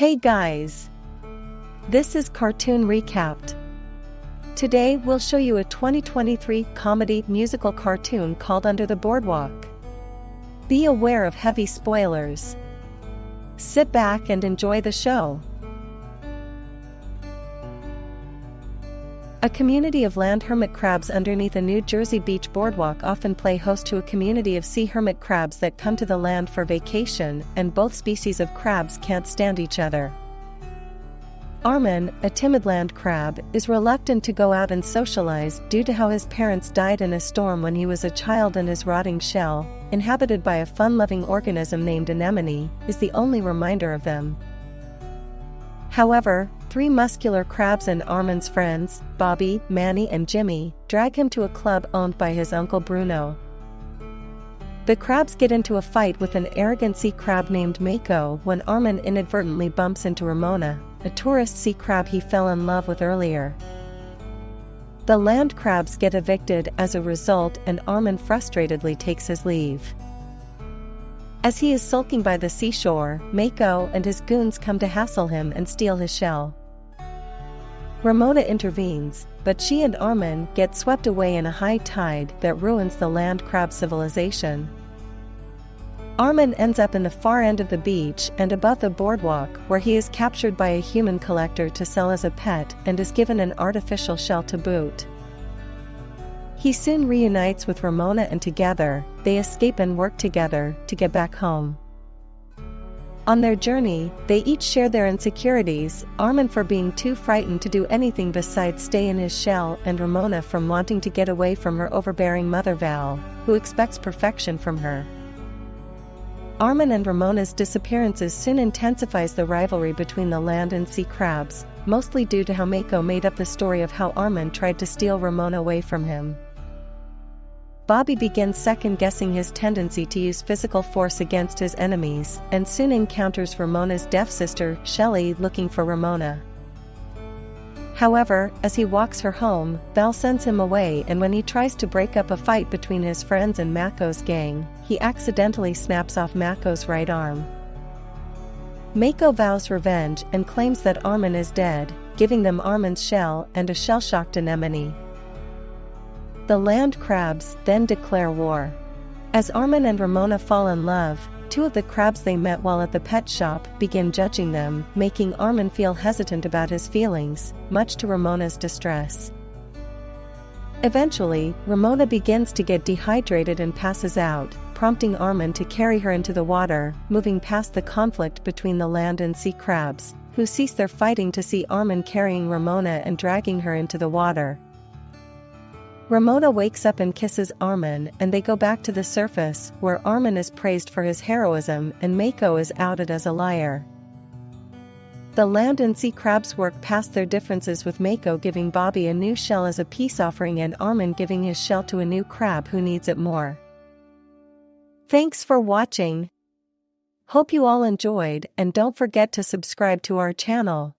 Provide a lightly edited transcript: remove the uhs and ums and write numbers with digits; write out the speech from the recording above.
Hey guys! This is Cartoon Recapped. Today we'll show you a 2023 comedy musical cartoon called Under the Boardwalk. Be aware of heavy spoilers. Sit back and enjoy the show. A community of land hermit crabs underneath a New Jersey beach boardwalk often play host to a community of sea hermit crabs that come to the land for vacation, and both species of crabs can't stand each other. Armin, a timid land crab, is reluctant to go out and socialize due to how his parents died in a storm when he was a child, and his rotting shell, inhabited by a fun-loving organism named Anemone, is the only reminder of them. However, three muscular crabs and Armin's friends, Bobby, Manny and Jimmy, drag him to a club owned by his uncle Bruno. The crabs get into a fight with an arrogant sea crab named Mako when Armin inadvertently bumps into Ramona, a tourist sea crab he fell in love with earlier. The land crabs get evicted as a result, and Armin frustratedly takes his leave. As he is sulking by the seashore, Mako and his goons come to hassle him and steal his shell. Ramona intervenes, but she and Armin get swept away in a high tide that ruins the land crab civilization. Armin ends up in the far end of the beach and above the boardwalk, where he is captured by a human collector to sell as a pet and is given an artificial shell to boot. He soon reunites with Ramona, and together, they escape and work together to get back home. On their journey, they each share their insecurities, Armin for being too frightened to do anything besides stay in his shell, and Ramona from wanting to get away from her overbearing mother Val, who expects perfection from her. Armin and Ramona's disappearances soon intensifies the rivalry between the land and sea crabs, mostly due to how Mako made up the story of how Armin tried to steal Ramona away from him. Bobby begins second-guessing his tendency to use physical force against his enemies, and soon encounters Ramona's deaf sister, Shelley, looking for Ramona. However, as he walks her home, Val sends him away, and when he tries to break up a fight between his friends and Mako's gang, he accidentally snaps off Mako's right arm. Mako vows revenge and claims that Armin is dead, giving them Armin's shell and a shell-shocked Anemone. The land crabs then declare war. As Armin and Ramona fall in love, two of the crabs they met while at the pet shop begin judging them, making Armin feel hesitant about his feelings, much to Ramona's distress. Eventually, Ramona begins to get dehydrated and passes out, prompting Armin to carry her into the water, moving past the conflict between the land and sea crabs, who cease their fighting to see Armin carrying Ramona and dragging her into the water. Ramona wakes up and kisses Armin, and they go back to the surface, where Armin is praised for his heroism and Mako is outed as a liar. The land and sea crabs work past their differences, with Mako giving Bobby a new shell as a peace offering and Armin giving his shell to a new crab who needs it more. Thanks for watching. Hope you all enjoyed, and don't forget to subscribe to our channel.